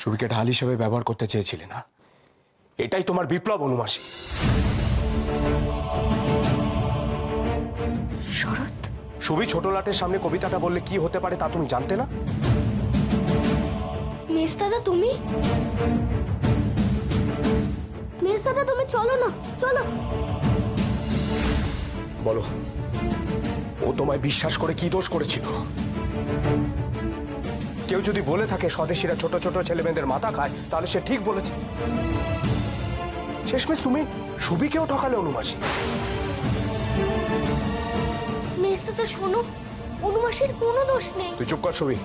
সুবিকে ঢাল হিসেবে ব্যবহার করতে চেয়েছিলে না? এটাই তোমার বিপ্লব অনুমাসী। শরৎ, সুবি ছোট লাটের সামনে কবিতাটা বললে কি হতে পারে তা তুমি জানতে না? মেজদাদা তুমি মেজদাদা তুমি চলো না, চলো। বলো, ও তোমায় বিশ্বাস করে কি দোষ করেছিল? কেউ যদি বলে থাকে স্বদেশীরা ছোট ছোট ছেলে মেয়েদের মাথা খায়, তাহলে সে ঠিক বলেছে। শেষমেশ তুমি সুবিকেও ঠকালে অনুমাসী। মেজদাদা শোনো, অনুমাসীর কোনো দোষ নেই। তুই চুপ কর সুবি।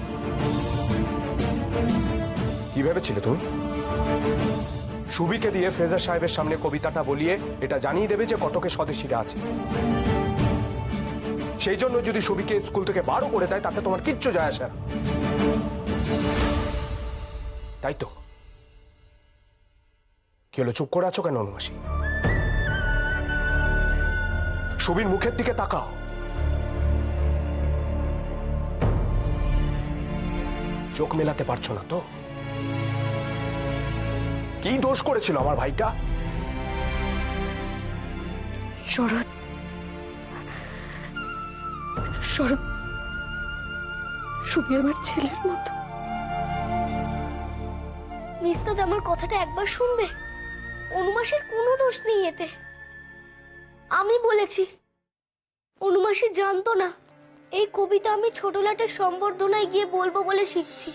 কি ভেবেছিলে তুমি? সুবিকে দিয়ে ফ্রেজার সাহেবের সামনে কবিতাটা বলিয়ে এটা জানিয়ে দেবে যে কটকে স্বদেশীরা আছে। সেই জন্য যদি সুবিকে স্কুল থেকে বারো করে দেয়, তাতে তোমার কিচ্ছু যায় আসে না, তাই তো? কি হলো, চুপ করে আছো কেন অনুমাসী? সুবির মুখের দিকে তাকাও। চোখ মেলাতে পারছো না তো? কি দোষ করেছিল আমার ভাইটা? শরৎ, শরৎ, সুবি আমার ছেলের মতো। মেজদাদা আমার কথাটা একবার শুনবে? অনুমাসীর কোনো দোষ নেই এতে। আমি বলেছি, অনুমাসী জানতো না এই কবিতা আমি ছোট লাটের সম্বর্ধনায় গিয়ে বলবো বলে শিখছি।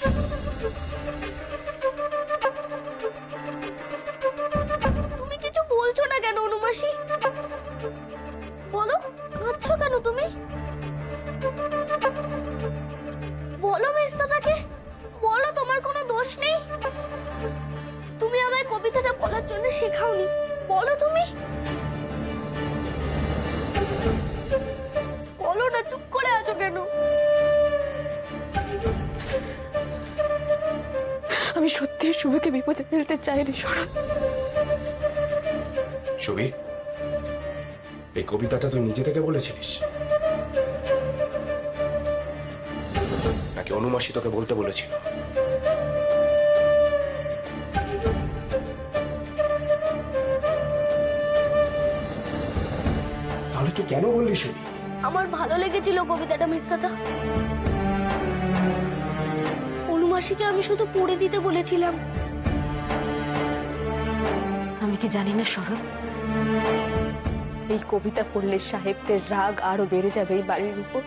তুমি কিছু বলছো না কেন অনুমাসী? বলো, কাঁদছো কেন তুমি? বলো মেজদাদাকে, বলো তোমার কোনো দোষ নেই। তুমি আমায় কবিতাটা বলার জন্য শেখাওনি, বলো তুমি। বলো না, চুপ করে আছো কেন? আমি সত্যি সুবিকে বিপদে ফেলতে চাইনি শরৎ। সুবি, এই কবিতাটা তুই নিজে থেকে বলেছিলিস নাকি অনুমাসী তোকে বলতে বলেছিল? তাহলে তুই কেন বললি সুবি? আমার ভালো লেগেছিল কবিতাটা মেজদাদা। অনুমাসীকে আমি শুধু পড়ে দিতে বলেছিলাম। আমি কি জানি না শরৎ, এই কবিতা পড়লে সাহেবদের রাগ আরো বেড়ে যাবে এই বাড়ির উপর।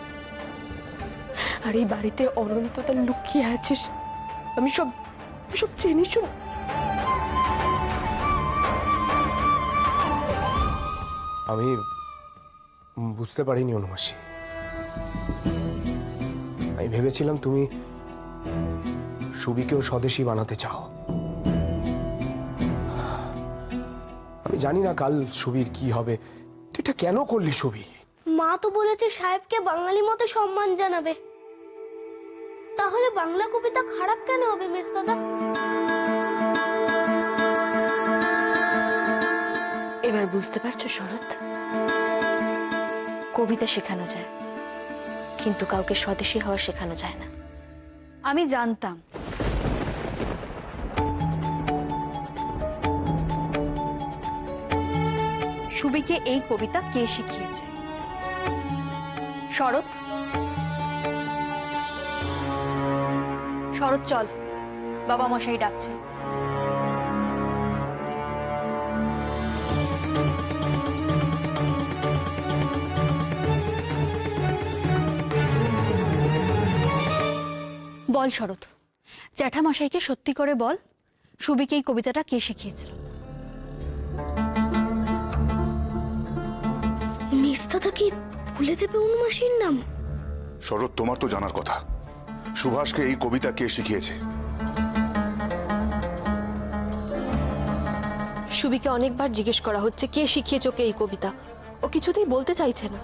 আর এই বাড়িতে অনন্ততা লুকিয়ে আছিস, আমি সব সব চিনি। শোন, আমি বুঝতে পারিনি অনুমাসী। আমি ভেবেছিলাম তুমি সুবিকেও স্বদেশী বানাতে চাও। আমি জানি না কাল সুবির কি হবে। তুই এটা কেন করলি সুবি? মা তো বলেছে সাহেবকে বাঙালি মতে সম্মান জানাবে। তাহলে বাংলা কবিতা খারাপ কেন হবে মেজদাদা? এবার বুঝতে পারছো শরৎ? কবিতা শেখানো যায়, কিন্তু কাউকে স্বদেশী হওয়া শেখানো যায় না। আমি জানতাম সুবিকে এই কবিতা কে শিখিয়েছে। শরৎ, শরৎ চল, বাবা মশাই ডাকছে। বল শরৎ, জ্যাঠামশাইকে সত্যি করে বল, সুবিকে এই কবিতাটা কে শিখিয়েছিল? মেজদাদা কি ভুলে দেবে অনুমাসীর নাম? শরৎ, তোমার তো জানার কথা সুভাষকে এই কবিতা কে শিখিয়েছে। সুবিকে অনেকবার জিজ্ঞেস করা হচ্ছে কে শিখিয়েছে ওকে এই কবিতা, ও কিছুতেই বলতে চাইছে না।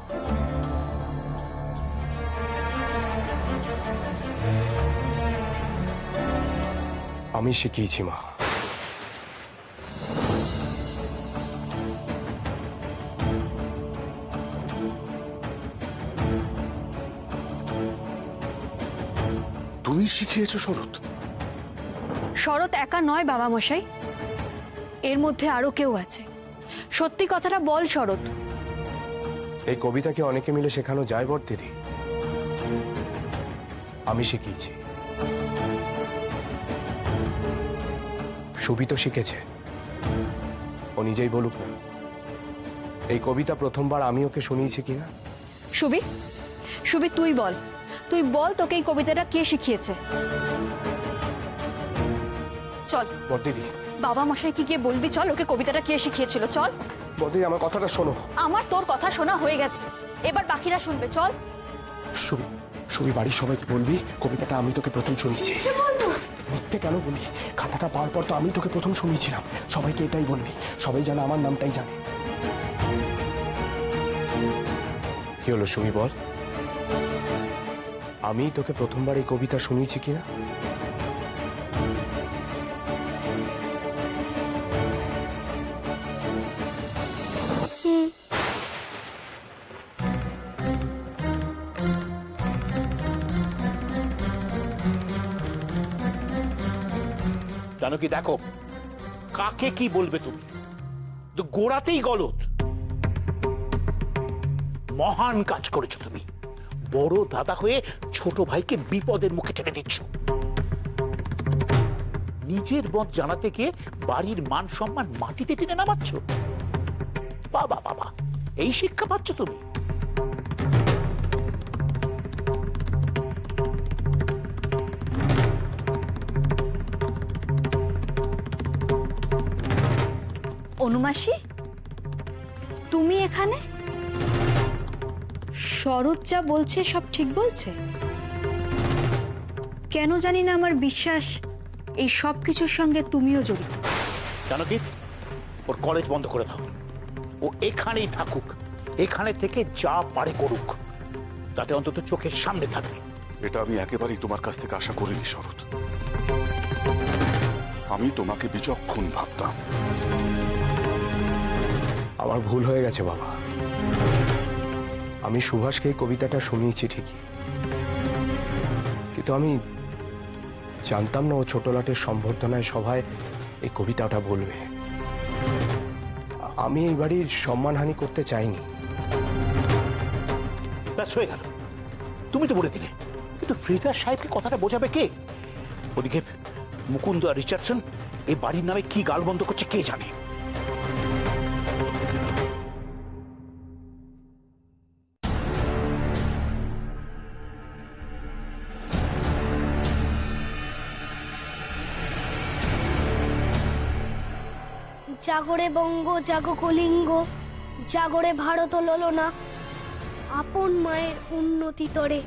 আমি শিখিয়েছি মা। তুমি শিখিয়েছো শরৎ? শরৎ একা নয় বাবা মশাই, এর মধ্যে আরো কেউ আছে। সত্যি কথাটা বল শরৎ। এই কবিতাকে অনেকে মিলে শেখানো যায় বট দিদি? আমি শিখিয়েছি, সুবি তো শিখেছে। ও নিজেই বলুক না, এই কবিতা প্রথমবার আমি ওকে শুনিয়েছি কিনা। সুবি, সুবি তুই বল, তুই বল তোকে এই কবিতাটা কে শিখিয়েছে? চল বট দিদি, বাবা মশাইকে গিয়ে বলবি, চল ওকে কবিতাটা কে শিখিয়েছিল, চল। বট দিদি আমার কথাটা শোনো। আমার তোর কথা শোনা হয়ে গেছে, এবার বাকিরা শুনবে, চল। সুবি, সুবি বাড়ির সবাইকে বলবি কবিতাটা আমি তোকে প্রথম শুনিয়েছি। মিথ্যে কেন বলি? খাতাটা পাওয়ার পর তো আমি তোকে প্রথম শুনিয়েছিলাম। সবাইকে এটাই বলবি, সবাই যেন আমার নামটাই জানে। কি হলো সুমি, বল আমি তোকে প্রথমবার এই কবিতা শুনিয়েছি কিনা। জানো কি, দেখো কাকে কি বলবে তুমি, তো গোড়াতেই গলদ। মহান কাজ করেছো তুমি, বড় দাদা হয়ে ছোট ভাইকে বিপদের মুখে টেনে দিচ্ছ। নিজের মত জানাতে গিয়ে বাড়ির মান সম্মান মাটিতে টেনে নামাচ্ছ। বাবা বাবা, এই শিক্ষা পাচ্ছ তুমি? অনুমাসী, তুমি এখানে? শরৎ যা বলছে সব ঠিক বলছে? কেন জানি না আমার বিশ্বাস এই সব কিছুর সঙ্গে তুমিও জড়িত। জানো কি, ওর কলেজ বন্ধ করে দাও। ও এখানেই থাকুক, এখানে থেকে যা পারে করুক, তাতে অন্তত চোখের সামনে থাকবে। এটা আমি একেবারেই তোমার কাছ থেকে আশা করিনি শরৎ। আমি তোমাকে বিচক্ষণ ভাবতাম। আমার ভুল হয়ে গেছে বাবা। আমি সুভাষকে এই কবিতাটা শুনিয়েছি ঠিকই, কিন্তু আমি জানতাম না ও ছোটলাটের সম্বর্ধনায় সভায় এই কবিতাটা বলবে। আমি এই বাড়ির সম্মানহানি করতে চাইনি। ব্যাস হয়ে গেল, তুমি তো বলে দিলে, কিন্তু ফ্রিজার সাহেবকে কথাটা বোঝাবে কে? ওদিকে মুকুন্দ আর রিচার্ডসন এই বাড়ির নামে কি গালবন্ধ করছে কে জানে। জাগরে বঙ্গ, জাগো কলিঙ্গ, জাগরে ভারত ললনা, আপন মায়ের উন্নতি তরে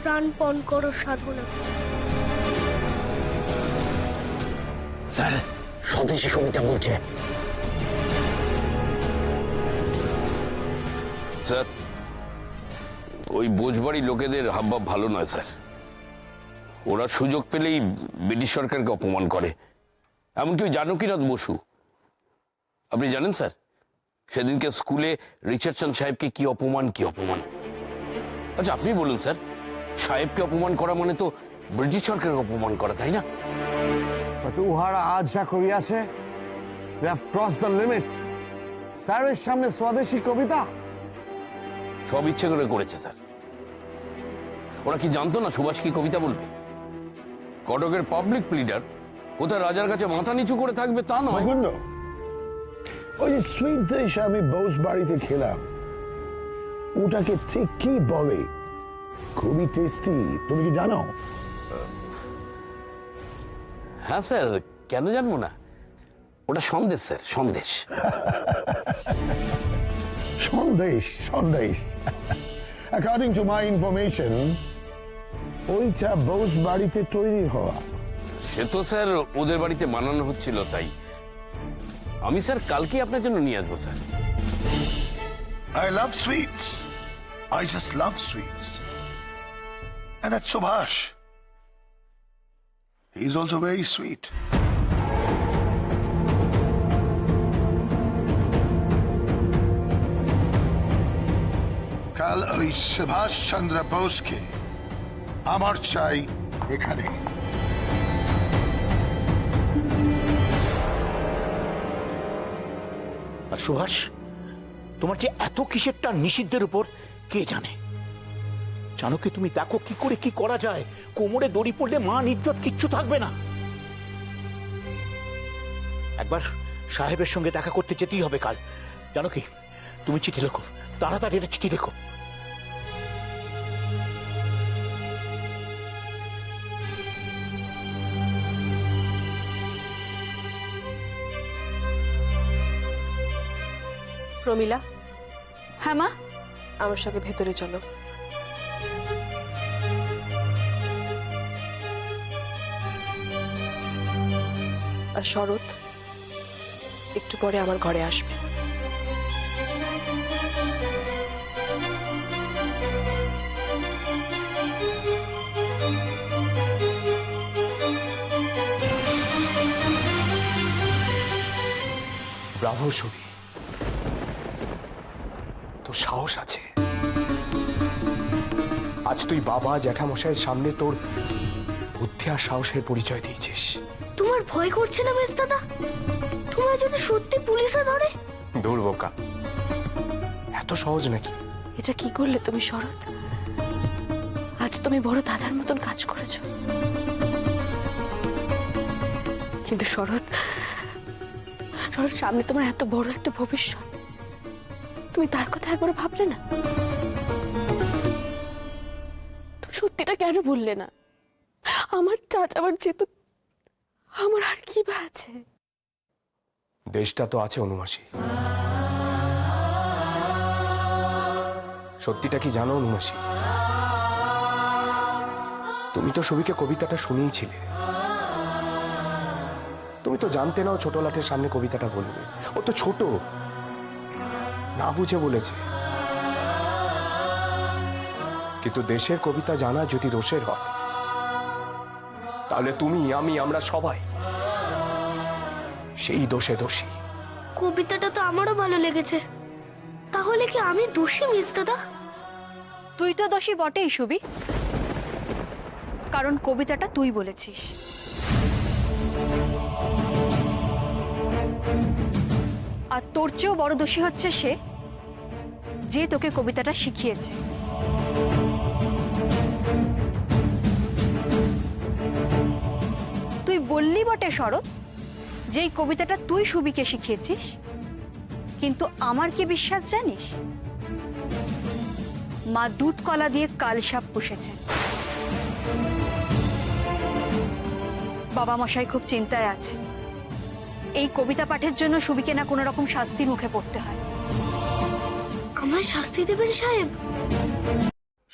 প্রাণপণ করো সাধনা। স্যার, স্বদেশী কবিতা বলছে। স্যার, ওই বোঝবাড়ি লোকেদের হাবভাব ভালো নয় স্যার। ওরা সুযোগ পেলেই ব্রিটিশ সরকারকে অপমান করে। এমনকি ওই জানকীনাথ বসু, আপনি জানেন স্যার, সেদিনকে স্কুলে রিচার্ডসন সাহেবকে কি অপমান, কি অপমান। আচ্ছা আপনি বলুন স্যার, সাহেবকে অপমান করা মানে তো ব্রিটিশ সরকারকে অপমান করা, তাই না? উহারা আজ যা করিয়াছে, they have crossed the limit। স্যারের সামনে স্বদেশী কবিতা? সব ইচ্ছে করে করেছে স্যার। ওরা কি জানতো না সুভাষ কি কবিতা বলবে? কটকের পাবলিক প্লিডার কোথায় রাজার কাছে মাথা নিচু করে থাকবে তা নয়। ওই যে সুইট ডিশ আমি বোস বাড়িতে খেলাম, ওটাকে ঠিক কি বলে? খুবই টেস্টি, তুমি কি জানো? হ্যাঁ স্যার, কেন জানবো না? ওটা Sandesh sir, Sandesh. Sandesh, Sandesh. According to my information, ওইটা বোস বাড়িতে তৈরি হওয়া। সে তো স্যার ওদের বাড়িতে বানানো হচ্ছিল, তাই আমি স্যার কালকে আপনার জন্য নিয়ে আসবো sir. I love sweets. I just love sweets. And that's Subhash. He's also very sweet. কাল ওই সুভাষ চন্দ্র বোসকে আমার চাই এখানে। আর সুভাষ, তোমার যে এত কিসেরটা নিষিদ্ধের উপর কে জানে। জানো কি, তুমি দেখো কি করে কি করা যায়। কোমরে দড়ি পড়লে মান ইজ্জত কিচ্ছু থাকবে না। একবার সাহেবের সঙ্গে দেখা করতে যেতেই হবে কাল। জানো কি, তুমি চিঠি লেখো, তাড়াতাড়ি একটা চিঠি লেখো। প্রমিলা, হ্যাঁ মা। আমার সঙ্গে ভেতরে চলো। আর শরৎ একটু পরে আমার ঘরে আসবে। ব্রাভো সুবি, তোর সাহস আছে। আজ তুই বাবা জ্যাঠামশাইয়ের সামনে তোর বুদ্ধি আর সাহসের পরিচয় দিয়েছিস। তোমার ভয় করছে না মেজদাদা? তোমার যদি সত্যি পুলিশে ধরে? দূর বোকা, এত সহজ নাকি? এটা কি করলে তুমি শরৎ? আজ তুমি বড় দাদার মতন কাজ করেছো। কিন্তু শরৎ, সামনে তোমার এত বড় একটা ভবিষ্যৎ, তুমি তার কথা একবার ভাবলে না? তুমি সত্যিটা কেন বললে না? আমার চাচাবার যেহেতু আমার আর কি বা আছে? দেশটা তো আছে অনুমাসী। সত্যিটা কি জানো অনুমাসী? তুমি তো সবিকে কবিতাটা শুনিয়েছিলে। তুমি তো জানতে নাও ছোট লাটের সামনে কবিতাটা বলবে। ও তো ছোট, না বুঝে বলেছে। কিন্তু দেশের কবিতা জানা যদি দোষের হয়, তাহলে তুমি, আমি, আমরা সবাই সেই দোষে দোষী। কবিতাটা তো আমারও ভালো লেগেছে। তাহলে কি আমি দোষী মেজদাদা? তুই তো দোষী বটেই সুবি, কারণ কবিতাটা তুই বলেছিস। আর তোর চেয়েও বড় দোষী হচ্ছে সে, যে তোকে কবিতাটা শিখিয়েছে। তুই বললি বটে শরৎ, যে এই কবিতাটা তুই সুবিকে শিখিয়েছিস, কিন্তু আমার কি বিশ্বাস জানিস? মা দুধ কলা দিয়ে কালসাপ পুষেছেন। বাবা মশাই খুব চিন্তায় আছে। এই কবিতা পাঠের জন্য সুবিকে না কোনো রকম শাস্তির মুখে পড়তে হয়। আমার শাস্তি দেবেন সাহেব?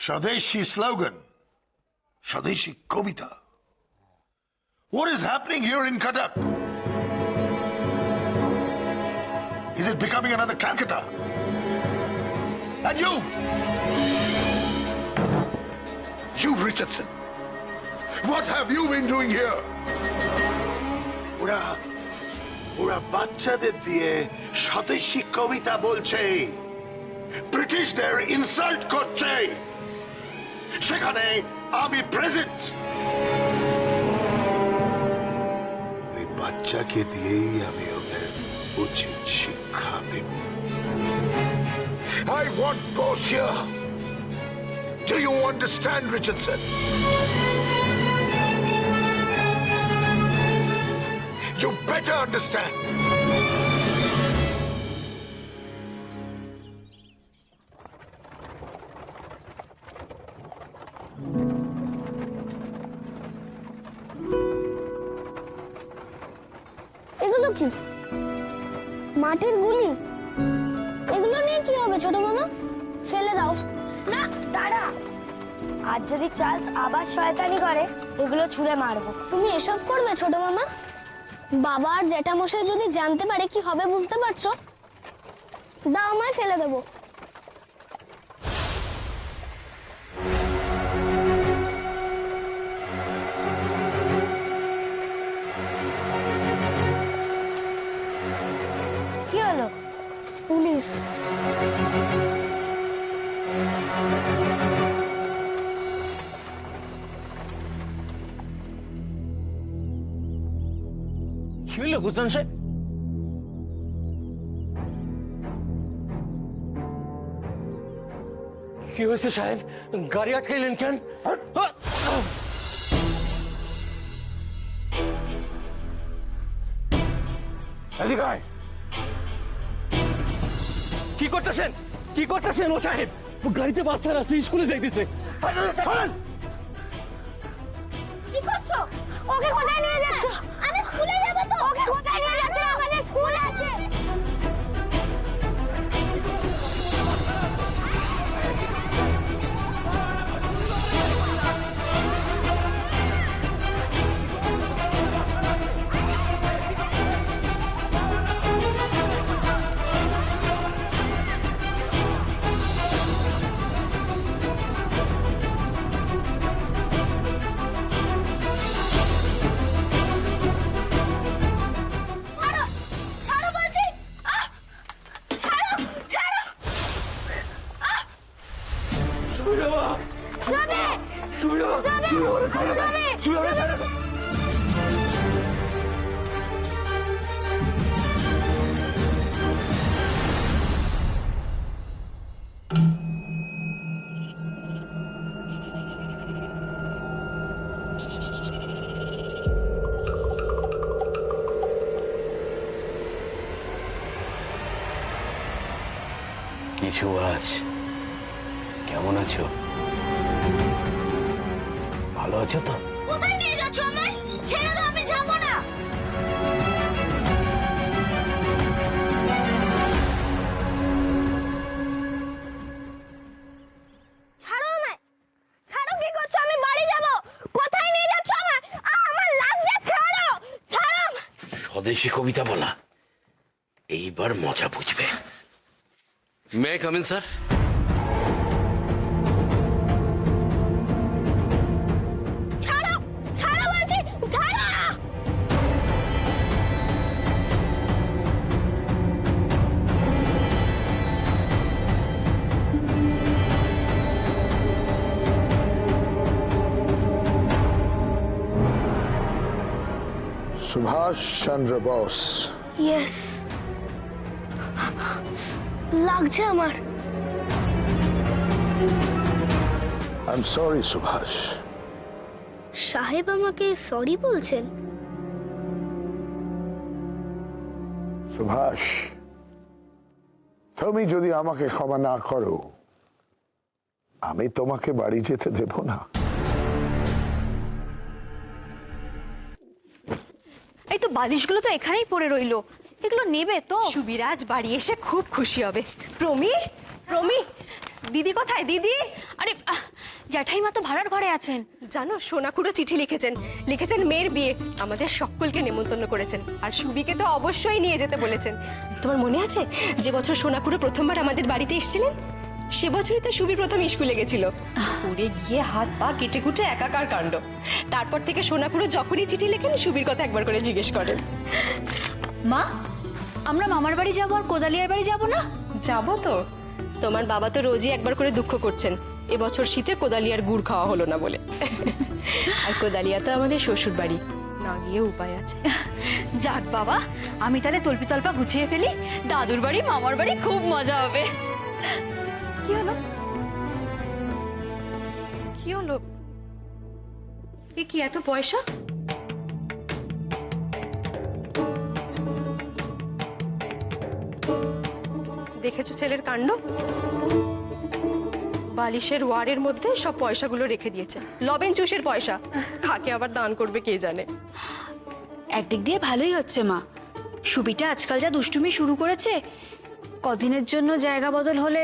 স্বদেশী স্লোগান, স্বদেশী কবিতা। What is happening here in Cuttack? Is it becoming another Calcutta? And you Richardson, what have you been doing here? ওরা বাচ্চাদের দিয়ে স্বদেশী কবিতা বলছে, ব্রিটিশদের ইনসাল্ট করছে, সেখানে আমি প্রেজেন্ট। ওই বাচ্চাকে দিয়েই আমি ওদের উচিত শিক্ষা দেব। I want boss here. Do you understand, Richardson? You better understand. এগুলো কি? মাটির গুলি? এগুলো নিয়ে কি হবে ছোট মামা? ফেলে দাও। না, দাঁড়া। আর যদি চার্লস আবার শয়তানি করে, এগুলো ছুঁড়ে মারবো। তুমি এসব করবে ছোট মামা? বাবা আর জ্যাঠামশাই যদি জানতে পারে কি হবে বুঝতে পারছো? দাও, আমায় ফেলে দেবো। কি হলো? পুলিশ। কি হলো গুলজান সাহেব? কি হয়েছে সাহেব? গাড়ি আটকাইলেন কেন? এদিকে আয়। কি করতেছেন? কি করতেছেন ও সাহেব? গাড়িতে বাচ্চারা আছে, স্কুলে যাইতেছে। কি করছো? ওকে কোথায় নিয়ে যাচ্ছ? আমি স্কুলে যাব তো। ওকে কোথায় নিয়ে যাচ্ছ? আমাদের স্কুল আছে। ছাড়ো, ছাড়ো বলছি। ছাড়ো, ছাড়ো। সুবি বাবা, যাবে। সুবি বাবা, সুবি বাবা, সুবি বাবা, যাবে। কি সুভাষ, কেমন আছো? ভালো আছো তো? কোথায় নিয়ে যাচ্ছ আমায়? ছেড়ে দাও, আমি যাব না। ছাড়ো আমায়। ছাড়ো, কি করছো? আমি বাড়ি যাব। কোথায় নিয়ে যাচ্ছ আমায়? আমার লাগছে, ছাড়ো। ছাড়ো। স্বদেশী কবিতা বলা, এইবার মজা বুঝবে। মে কাম ইন স্যার? ছাড়ো, ছাড়ো বলছি, ছাড়ো। সুভাষ চন্দ্র বোস। ইয়েস, লাগছে আমার। I am sorry Subhash. সাহেব আমাকে সরি বলছেন? সুভাষ, তুমি যদি আমাকে ক্ষমা না করো, আমি তোমাকে বাড়ি যেতে দেব না। এই তো বালিশগুলো তো এখানেই পড়ে রইলো, এগুলো নেবে তো? সুবিরাজ বাড়ি এসে খুব খুশি হবে। প্রমি, প্রমি, দিদি কোথায়? দিদি, আরে জ্যাঠাইমা তো ভাড়ার ঘরে আছেন। জানো সোনাকুড়ো চিঠি লিখেছেন, লিখেছেন মেয়ের বিয়ে, আমাদের সকলকে নেমন্তন্ন করেছেন, আর সুবিকে তো অবশ্যই নিয়ে যেতে বলেছেন। তোমার মনে আছে যে বছর সোনাকুড়ো প্রথমবার আমাদের বাড়িতে এসেছিলেন? সে বছরই তো সুবি প্রথম স্কুলে গেছিল। উড়ে গিয়ে হাত পা কেটে কুটে একাকার কাণ্ড। তারপর থেকে সোনাকুড়ো যখনই চিঠি লেখেন সুবির কথা একবার করে জিজ্ঞেস করেন। মা, আমরা মামার বাড়ি যাবো আর কোদালিয়ার বাড়ি যাব না? যাবো তো। তোমার বাবা তো রোজই একবার করে দুঃখ করছেন এবছর শীতে কোদালিয়ার গুড় খাওয়া হলো না বলে। আর কোদালিয়া তো আমাদের শ্বশুর বাড়ি, না গিয়ে উপায় আছে। যাক বাবা, আমি তাহলে তল্পি তল্পা গুছিয়ে ফেলি, দাদুর বাড়ি মামার বাড়ি খুব মজা হবে। কি হলো? কি হলো? এ কি এত পয়সা? দেখেছো ছেলের কাণ্ড? বালিশের ওয়ারের মধ্যে সব পয়সাগুলো রেখে দিয়েছে, লবেন চুষের পয়সা। কাকে আবার দান করবে কে জানে। একদিক দিয়ে ভালোই হচ্ছে মা, সুবিটা আজকাল যা দুষ্টুমি শুরু করেছে, কদিনের জন্য জায়গা বদল হলে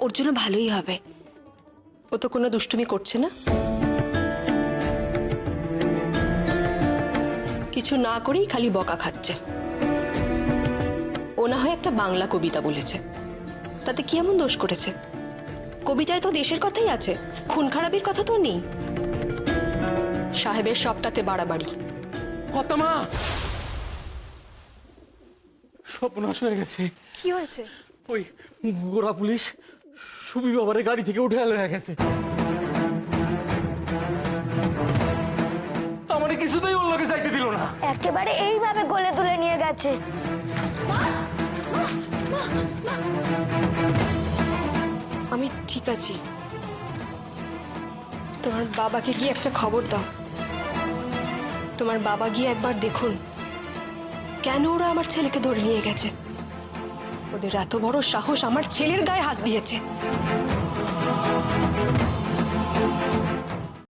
ওর জন্য ভালোই হবে। ও তো কোনো দুষ্টুমি করছে না, কিছু না করেই খালি বকা খাচ্ছে। ও না হয় একটা বাংলা কবিতা বলেছে, তাতে কি এমন দোষ করেছে? কবিতায় তো দেশের কথাই আছে, খুন খারাপির কথা তো নেই। সাহেবের সবটাতে বাড়াবাড়ি। কতমা, সর্বনাশ হয়ে গেছে। কি হয়েছে? ওই গোরা পুলিশ সুবি বাবারে গাড়ি থেকে উঠে লয়ে গেছে। আমারে কিছুতেই ওর লগে যাইতে দিল না। একেবারে এইভাবে গলে তুলে নিয়ে গেছে। আমি ঠিক আছে, তোমার বাবাকে গিয়ে একটা খবর দাও। তোমার বাবা গিয়ে একবার দেখুন কেন ওরা আমার ছেলেকে ধরে নিয়ে গেছে। ওদের এত বড় সাহস আমার ছেলের গায়ে হাত দিয়েছে।